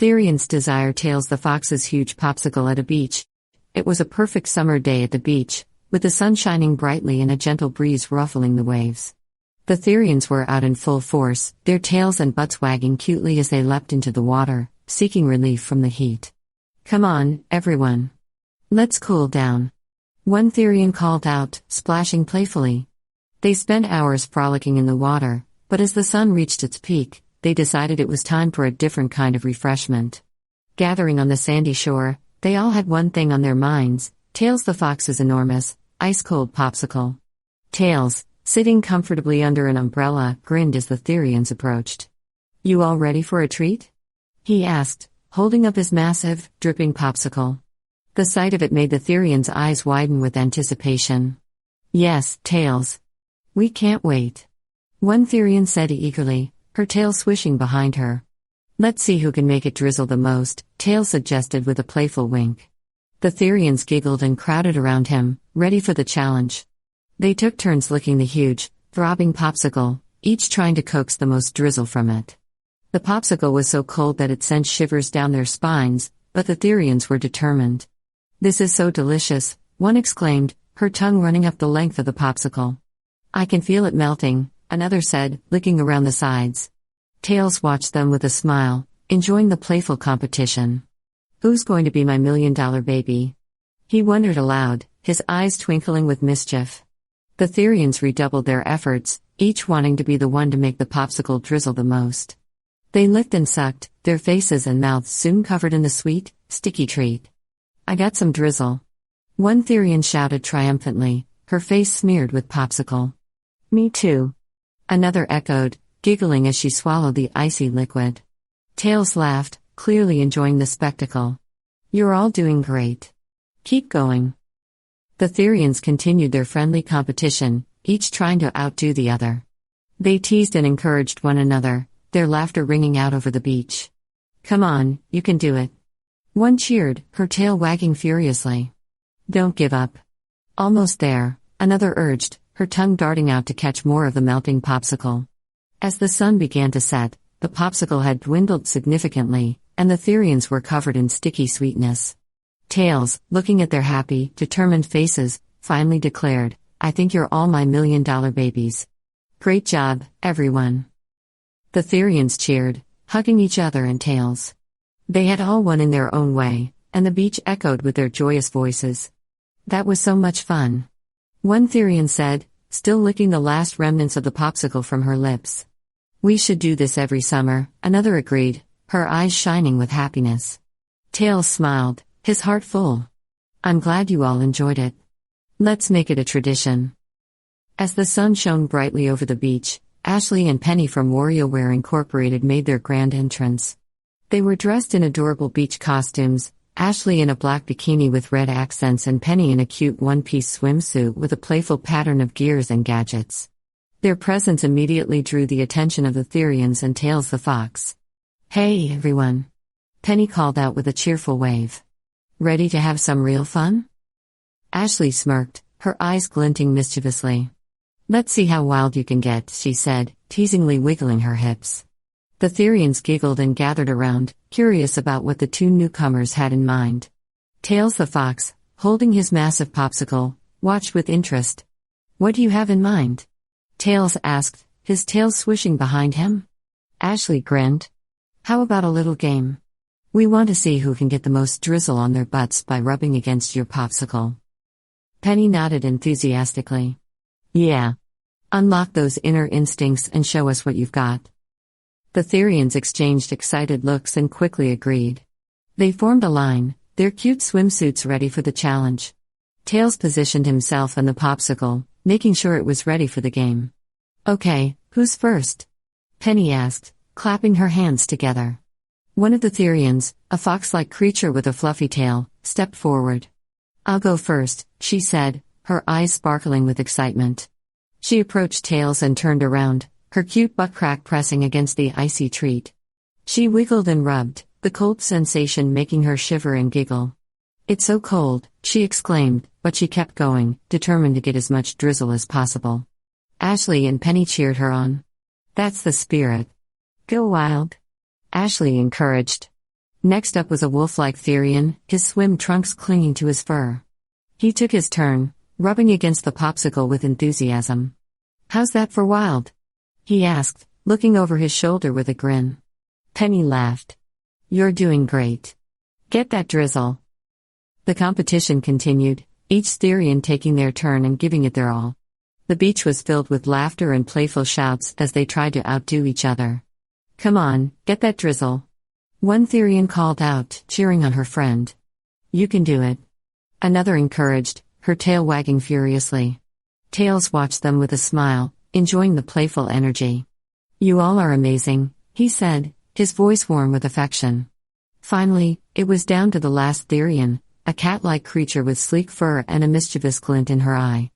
Therians desire Tails the Fox's huge popsicle at a beach. It was a perfect summer day at the beach, with the sun shining brightly and a gentle breeze ruffling the waves. The Therians were out in full force, their tails and butts wagging cutely as they leapt into the water, seeking relief from the heat. "Come on, everyone. Let's cool down," one Therian called out, splashing playfully. They spent hours frolicking in the water, but as the sun reached its peak, they decided it was time for a different kind of refreshment. Gathering on the sandy shore, they all had one thing on their minds: Tails the Fox's enormous, ice-cold popsicle. Tails, sitting comfortably under an umbrella, grinned as the Therians approached. "You all ready for a treat?" he asked, holding up his massive, dripping popsicle. The sight of it made the Therians' eyes widen with anticipation. "Yes, Tails. We can't wait," one Therian said eagerly, her tail swishing behind her. "Let's see who can make it drizzle the most," Tails suggested with a playful wink. The Therians giggled and crowded around him, ready for the challenge. They took turns licking the huge, throbbing popsicle, each trying to coax the most drizzle from it. The popsicle was so cold that it sent shivers down their spines, but the Therians were determined. "This is so delicious," one exclaimed, her tongue running up the length of the popsicle. "I can feel it melting," another said, licking around the sides. Tails watched them with a smile, enjoying the playful competition. "Who's going to be my $1,000,000 baby?" he wondered aloud, his eyes twinkling with mischief. The Therians redoubled their efforts, each wanting to be the one to make the popsicle drizzle the most. They licked and sucked, their faces and mouths soon covered in the sweet, sticky treat. "I got some drizzle," one Therian shouted triumphantly, her face smeared with popsicle. "Me too," another echoed, giggling as she swallowed the icy liquid. Tails laughed, clearly enjoying the spectacle. "You're all doing great. Keep going." The Therians continued their friendly competition, each trying to outdo the other. They teased and encouraged one another, their laughter ringing out over the beach. "Come on, you can do it," one cheered, her tail wagging furiously. "Don't give up." "Almost there," another urged, her tongue darting out to catch more of the melting popsicle. As the sun began to set, the popsicle had dwindled significantly, and the Therians were covered in sticky sweetness. Tails, looking at their happy, determined faces, finally declared, "I think you're all my $1,000,000 babies. Great job, everyone." The Therians cheered, hugging each other and Tails. They had all won in their own way, and the beach echoed with their joyous voices. "That was so much fun," one Therian said, still licking the last remnants of the popsicle from her lips. "We should do this every summer," another agreed, her eyes shining with happiness. Tails smiled, his heart full. "I'm glad you all enjoyed it. Let's make it a tradition." As the sun shone brightly over the beach, Ashley and Penny from WarioWare Inc. made their grand entrance. They were dressed in adorable beach costumes, Ashley in a black bikini with red accents and Penny in a cute one-piece swimsuit with a playful pattern of gears and gadgets. Their presence immediately drew the attention of the Therians and Tails the Fox. "Hey, everyone," Penny called out with a cheerful wave. "Ready to have some real fun?" Ashley smirked, her eyes glinting mischievously. "Let's see how wild you can get," she said, teasingly wiggling her hips. The Therians giggled and gathered around, curious about what the two newcomers had in mind. Tails the Fox, holding his massive popsicle, watched with interest. "What do you have in mind?" Tails asked, his tail swishing behind him. Ashley grinned. "How about a little game? We want to see who can get the most drizzle on their butts by rubbing against your popsicle." Penny nodded enthusiastically. "Yeah. Unlock those inner instincts and show us what you've got." The Therians exchanged excited looks and quickly agreed. They formed a line, their cute swimsuits ready for the challenge. Tails positioned himself and the popsicle, making sure it was ready for the game. "Okay, who's first?" Penny asked, clapping her hands together. One of the Therians, a fox-like creature with a fluffy tail, stepped forward. "I'll go first," she said, her eyes sparkling with excitement. She approached Tails and turned around, her cute butt crack pressing against the icy treat. She wiggled and rubbed, the cold sensation making her shiver and giggle. "It's so cold," she exclaimed, but she kept going, determined to get as much drizzle as possible. Ashley and Penny cheered her on. "That's the spirit. Go wild," Ashley encouraged. Next up was a wolf-like Therian, his swim trunks clinging to his fur. He took his turn, rubbing against the popsicle with enthusiasm. "How's that for wild?" he asked, looking over his shoulder with a grin. Penny laughed. "You're doing great. Get that drizzle." The competition continued, each Therian taking their turn and giving it their all. The beach was filled with laughter and playful shouts as they tried to outdo each other. "Come on, get that drizzle." One Therian called out, cheering on her friend. "You can do it." Another encouraged, her tail wagging furiously. Tails watched them with a smile, enjoying the playful energy. "You all are amazing," he said, his voice warm with affection. Finally, it was down to the last Therian, a cat-like creature with sleek fur and a mischievous glint in her eye.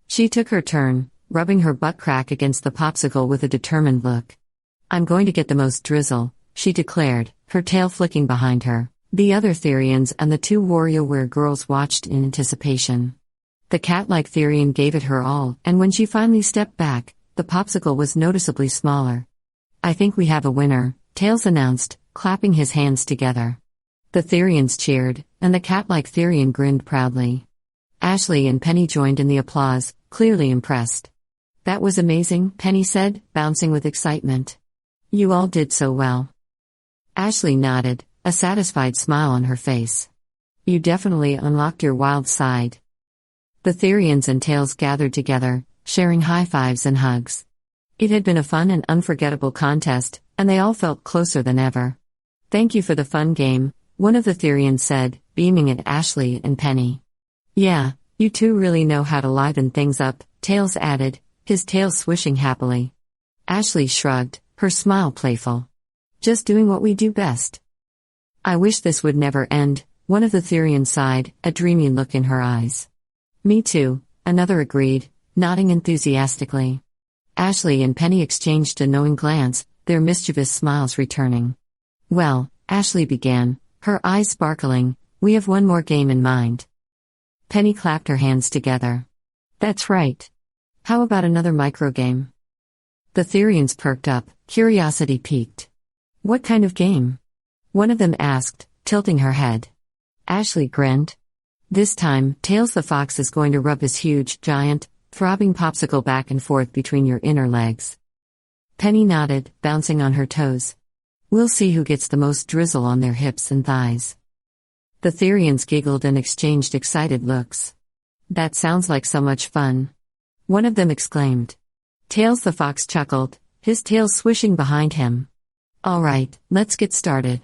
She took her turn, rubbing her butt crack against the popsicle with a determined look. "I'm going to get the most drizzle," she declared, her tail flicking behind her. The other Therians and the two WarioWare girls watched in anticipation. The cat-like Therian gave it her all, and when she finally stepped back, the popsicle was noticeably smaller. "I think we have a winner," Tails announced, clapping his hands together. The Therians cheered, and the cat-like Therian grinned proudly. Ashley and Penny joined in the applause, clearly impressed. "That was amazing," Penny said, bouncing with excitement. "You all did so well." Ashley nodded, a satisfied smile on her face. "You definitely unlocked your wild side." The Therians and Tails gathered together, sharing high fives and hugs. It had been a fun and unforgettable contest, and they all felt closer than ever. "Thank you for the fun game," one of the Therians said, beaming at Ashley and Penny. "Yeah, you two really know how to liven things up," Tails added, his tail swishing happily. Ashley shrugged, her smile playful. "Just doing what we do best." "I wish this would never end," one of the Therians sighed, a dreamy look in her eyes. "Me too," another agreed, nodding enthusiastically. Ashley and Penny exchanged a knowing glance, their mischievous smiles returning. "Well," Ashley began, her eyes sparkling, "we have one more game in mind." Penny clapped her hands together. "That's right. How about another microgame?" The Therians perked up, curiosity piqued. "What kind of game?" one of them asked, tilting her head. Ashley grinned. "This time, Tails the Fox is going to rub his huge, giant, throbbing popsicle back and forth between your inner legs." Penny nodded, bouncing on her toes. "We'll see who gets the most drizzle on their hips and thighs." The Therians giggled and exchanged excited looks. "That sounds like so much fun," one of them exclaimed. Tails the Fox chuckled, his tail swishing behind him. "All right, let's get started."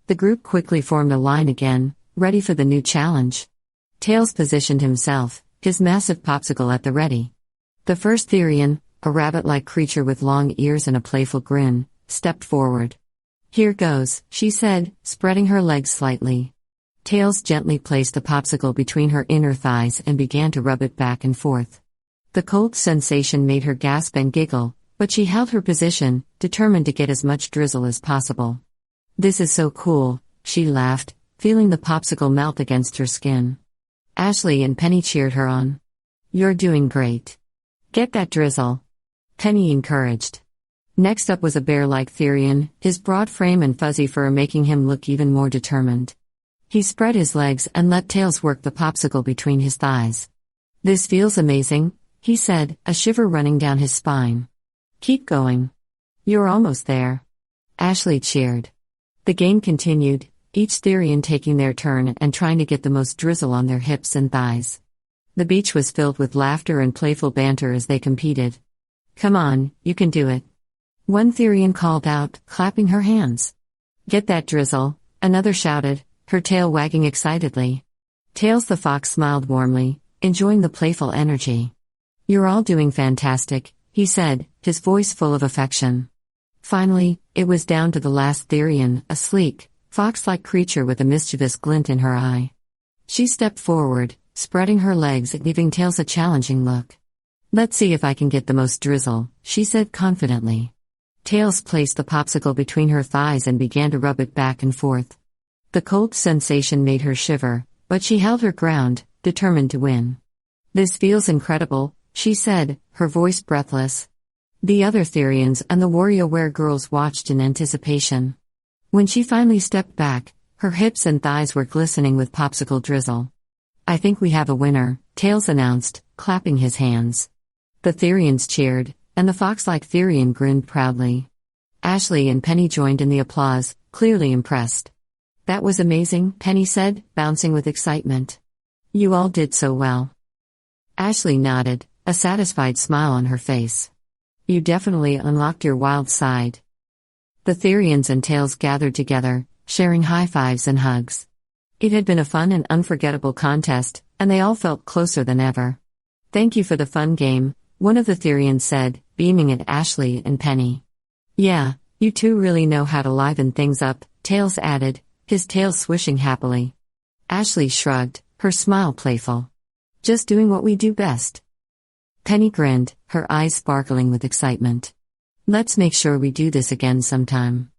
The group quickly formed a line again, ready for the new challenge. Tails positioned himself, his massive popsicle at the ready. The first Therian, a rabbit-like creature with long ears and a playful grin, stepped forward. "Here goes," she said, spreading her legs slightly. Tails gently placed the popsicle between her inner thighs and began to rub it back and forth. The cold sensation made her gasp and giggle, but she held her position, determined to get as much drizzle as possible. "This is so cool," she laughed, feeling the popsicle melt against her skin. Ashley and Penny cheered her on. "You're doing great. Get that drizzle," Penny encouraged. Next up was a bear-like Therian, his broad frame and fuzzy fur making him look even more determined. He spread his legs and let Tails work the popsicle between his thighs. "This feels amazing," he said, a shiver running down his spine. "Keep going. You're almost there." Ashley cheered. The game continued, each Therian taking their turn and trying to get the most drizzle on their hips and thighs. The beach was filled with laughter and playful banter as they competed. "Come on, you can do it," one Therian called out, clapping her hands. "Get that drizzle," another shouted, her tail wagging excitedly. Tails the Fox smiled warmly, enjoying the playful energy. "You're all doing fantastic," he said, his voice full of affection. Finally, it was down to the last Therian, a sleek, fox-like creature with a mischievous glint in her eye. She stepped forward, spreading her legs and giving Tails a challenging look. "Let's see if I can get the most drizzle," she said confidently. Tails placed the popsicle between her thighs and began to rub it back and forth. The cold sensation made her shiver, but she held her ground, determined to win. "This feels incredible," she said, her voice breathless. The other Therians and the WarioWare girls watched in anticipation. When she finally stepped back, her hips and thighs were glistening with popsicle drizzle. "I think we have a winner," Tails announced, clapping his hands. The Therians cheered, and the fox-like Therian grinned proudly. Ashley and Penny joined in the applause, clearly impressed. "That was amazing," Penny said, bouncing with excitement. "You all did so well." Ashley nodded, a satisfied smile on her face. "You definitely unlocked your wild side." The Therians and Tails gathered together, sharing high fives and hugs. It had been a fun and unforgettable contest, and they all felt closer than ever. "Thank you for the fun game," one of the Therians said, beaming at Ashley and Penny. "Yeah, you two really know how to liven things up," Tails added, his tail swishing happily. Ashley shrugged, her smile playful. "Just doing what we do best." Penny grinned, her eyes sparkling with excitement. "Let's make sure we do this again sometime."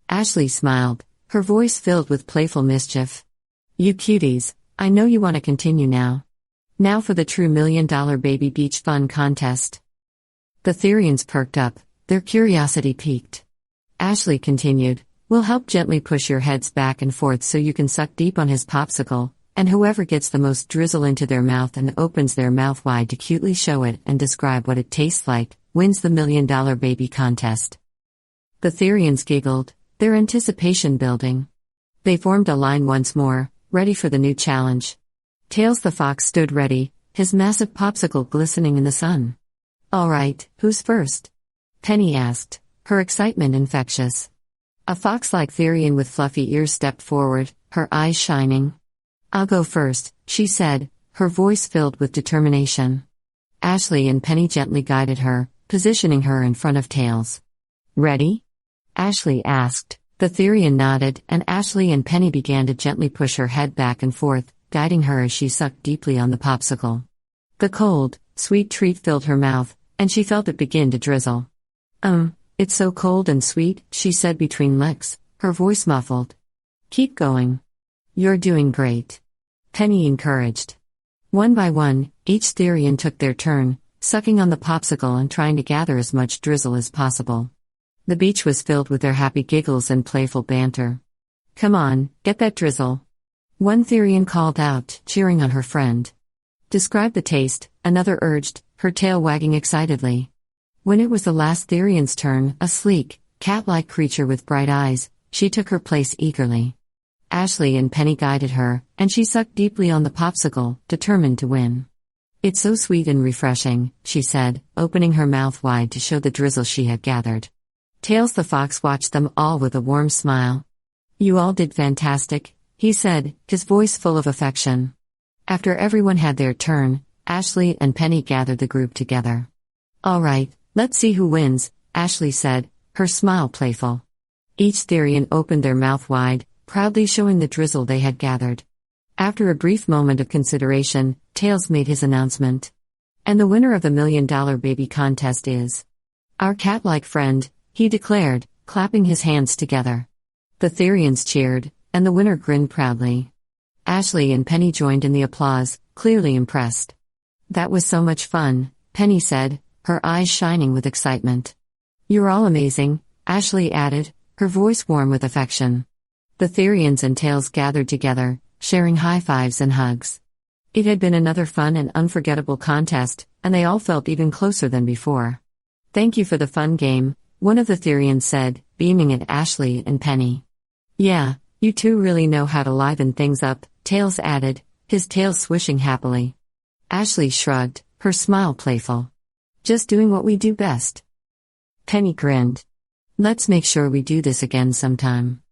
Ashley smiled, her voice filled with playful mischief. "You cuties, I know you want to continue now. Now for the true $1 million baby beach fun contest." The Therians perked up, their curiosity piqued. Ashley continued, "We'll help gently push your heads back and forth so you can suck deep on his popsicle, and whoever gets the most drizzle into their mouth and opens their mouth wide to cutely show it and describe what it tastes like, wins the $1 million baby contest." The Therians giggled, their anticipation building. They formed a line once more, ready for the new challenge. Tails the fox stood ready, his massive popsicle glistening in the sun. "All right, who's first?" Penny asked, her excitement infectious. A fox-like Therian with fluffy ears stepped forward, her eyes shining. "I'll go first," she said, her voice filled with determination. Ashley and Penny gently guided her, positioning her in front of Tails. "Ready?" Ashley asked. The Therian nodded, and Ashley and Penny began to gently push her head back and forth, guiding her as she sucked deeply on the popsicle. The cold, sweet treat filled her mouth, and she felt it begin to drizzle. It's so cold and sweet," she said between licks, her voice muffled. "Keep going. You're doing great," Penny encouraged. One by one, each Therian took their turn, sucking on the popsicle and trying to gather as much drizzle as possible. The beach was filled with their happy giggles and playful banter. "Come on, get that drizzle," one Therian called out, cheering on her friend. "Describe the taste," another urged, her tail wagging excitedly. When it was the last Therian's turn, a sleek, cat-like creature with bright eyes, she took her place eagerly. Ashley and Penny guided her, and she sucked deeply on the popsicle, determined to win. "It's so sweet and refreshing," she said, opening her mouth wide to show the drizzle she had gathered. Tails the fox watched them all with a warm smile. "You all did fantastic," he said, his voice full of affection. After everyone had their turn, Ashley and Penny gathered the group together. "All right, let's see who wins," Ashley said, her smile playful. Each Therian opened their mouth wide, proudly showing the drizzle they had gathered. After a brief moment of consideration, Tails made his announcement. "And the winner of the $1 million baby contest is our cat-like friend," he declared, clapping his hands together. The Therians cheered, and the winner grinned proudly. Ashley and Penny joined in the applause, clearly impressed. "That was so much fun," Penny said, her eyes shining with excitement. "You're all amazing," Ashley added, her voice warm with affection. The Therians and Tails gathered together, sharing high fives and hugs. It had been another fun and unforgettable contest, and they all felt even closer than before. "Thank you for the fun game," one of the Therians said, beaming at Ashley and Penny. "Yeah, you two really know how to liven things up," Tails added, his tail swishing happily. Ashley shrugged, her smile playful. "Just doing what we do best." Penny grinned. "Let's make sure we do this again sometime."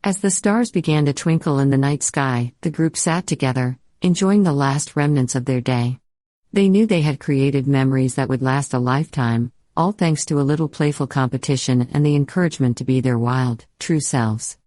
As the stars began to twinkle in the night sky, the group sat together, enjoying the last remnants of their day. They knew they had created memories that would last a lifetime, all thanks to a little playful competition and the encouragement to be their wild, true selves.